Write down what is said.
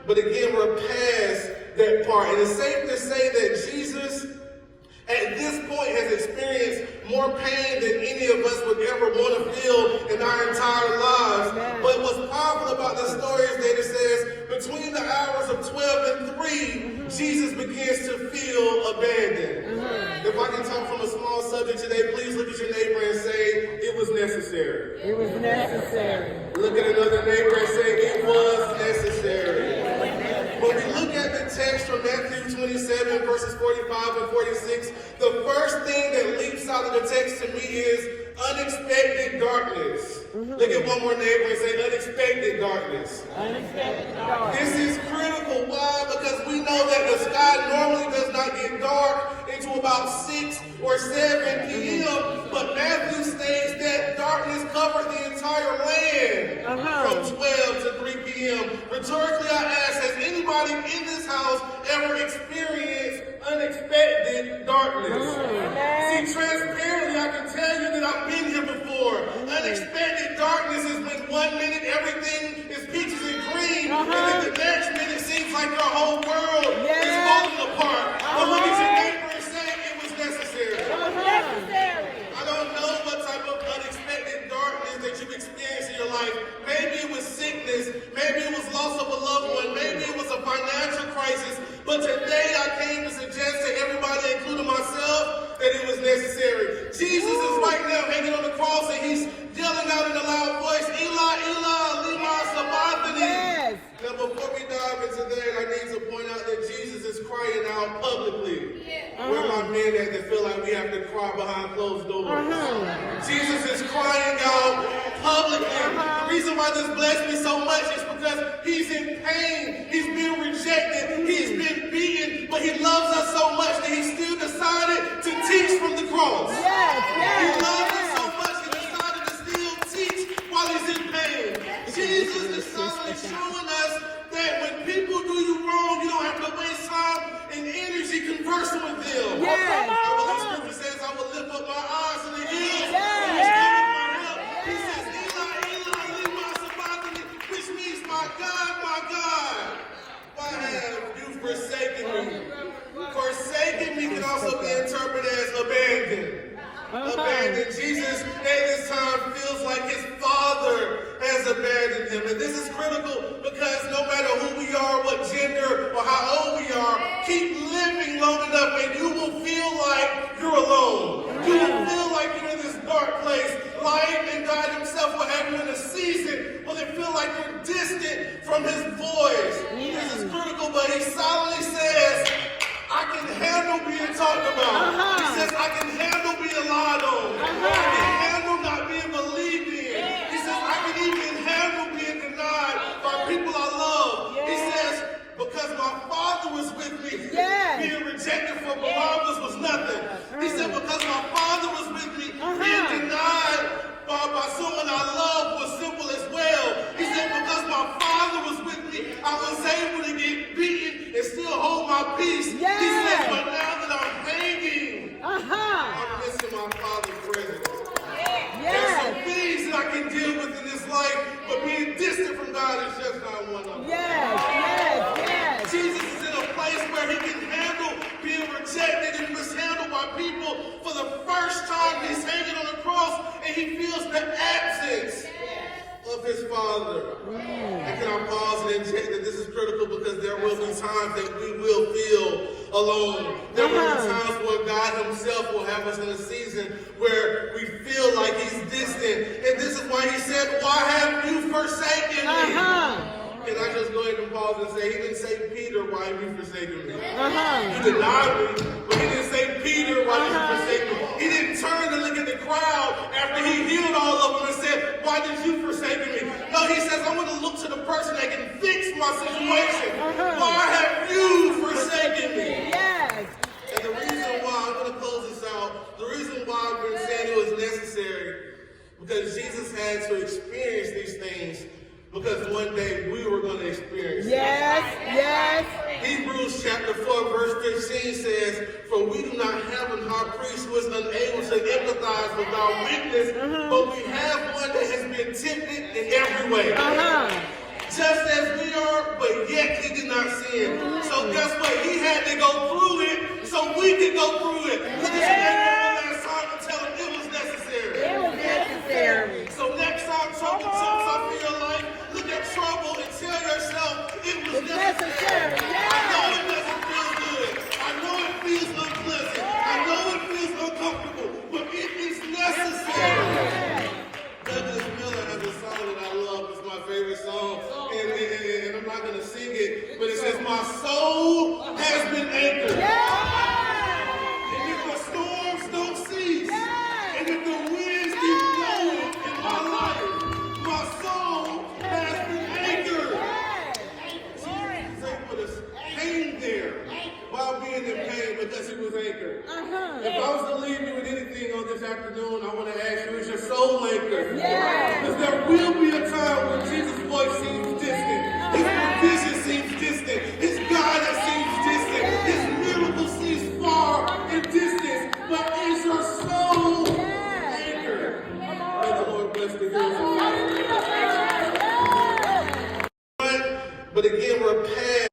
But again, we're past that part. And it's safe to say that Jesus, at this point, has experienced more pain than any of us would ever want to feel in our entire lives. But what's powerful about this story is that it says, between the hours of 12 and 3, Jesus begins to feel abandoned. If I can talk from a small subject today, please look at your neighbor and say, it was necessary. It was necessary. Look at another neighbor and say, it was necessary. When we look at the text from Matthew 27, verses 45 and 46, the first thing that leaps out of the text to me is unexpected darkness. Look at one more neighbor and say, unexpected darkness. Unexpected darkness. This is critical. Why? Because we know that the sky normally does not get dark until about 6 or 7 p.m., but Matthew states that darkness covered the entire land from 12 to 3 p.m. Rhetorically, I ask, has anybody in this house ever experienced unexpected darkness? See, transparently, I can tell you that I've been here before. Unexpected darkness is when 1 minute everything is peaches and cream, and then the next minute seems like your whole world is falling apart. But look at your neighbor and say it was necessary. I don't know what type of unexpected darkness that you've experienced in your life. Maybe it was sickness, maybe it was loss of a loved one, maybe it was a financial crisis. But today I came to suggest to everybody, including myself, that it was necessary. Jesus is right now hanging on the cross and he's yelling out in a loud voice, Eli, Eli, lema sabachthani. Now before we dive into that, I need to point out that Jesus is crying out publicly. Where are my men at that feel like we have to cry behind closed doors? Jesus is crying out publicly. The reason why this blessed me so much is because he's in pain. He's been rejected. He's been beaten. But he loves us so much that he still decided to teach from the cross. He loves us so much he decided to still teach while he's in pain. Jesus is silently showing us that when people do you wrong, you don't have to waste time and energy conversing with them. I believe scripture says, I will lift up my eyes to the hills. He says, Eli, Eli, lema sabachthani, which means, my God, why have you forsaken me? Forsaken me can also be interpreted as abandoned. Abandoned. Jesus at this time feels like his father has abandoned him. And this is critical because no matter who we are, what gender, or how old we are, keep living long enough and you will feel like you're alone. You will feel like you're in this dark place. Life and God himself will have you in a season where they feel like you're distant from his voice. This is critical, but he silently says, I can handle being talked about. He says, I can handle being lied on. I can handle not being believed in. He says, I can even handle being denied by people I love. He says, because my father was with me, being rejected from Barabbas was nothing. He said, because my father was with me, being denied by someone I love was simple as well. He said, because my father was with me, I was able to get beaten and still hold my peace. He says, but now that I'm hanging, I'm missing my father's presence. There's some things that I can deal with in this life, but being distant from God is just not one of them. Jesus is in a place where he can handle being rejected and mishandled by people for the first time. He's hanging on the cross and he feels the absence of his father. And can I pause and inject that this is critical because there will be times that we will feel alone. There will be times where God himself will have us in a season where we feel like he's distant. And this is why he said, why have you forsaken me? Can I just go ahead and pause and say, he didn't say, Peter, why have you forsaken me? You denied me, but he didn't say, Peter, why did you forsake me? He didn't turn and look at the crowd after he healed all of them and said, why did you forsake me? No, he says, I want to look to the person that can fix my situation. Why have you forsaken me? And the reason why, I'm going to close this out, the reason why I've been saying it was necessary, because Jesus had to experience these things. Because one day we were going to experience it. Hebrews chapter 4 verse 15 says, for we do not have a high priest who is unable to empathize with our weakness, but we have one that has been tempted in every way. Just as we Savior, but yet he did not sin. So guess what? He had to go through it so we could go through it. Look at your neighbor on the last time and tell him it was necessary. It was necessary. So next time trouble jumps up in your life, look at trouble and tell yourself it was necessary. I know it doesn't feel good. I know it feels unpleasant. I know it feels uncomfortable, but it is necessary. Douglas Miller has a song that I love. It's my favorite song. And I'm not going to sing it, but it says, my soul has been anchored. And if the storms don't cease, and if the winds keep blowing in my life, my soul has been anchored. He's able to hang there while being in pain because he was anchored. If I was to leave you with anything on this afternoon, I want to ask you, is your soul anchored? Because there will be a time when Jesus' voice seems distant, his provision seems distant, his guidance seems distant, his miracle seems far and distant. But is your soul anchored? May the Lord bless the hills of life. But again, we're past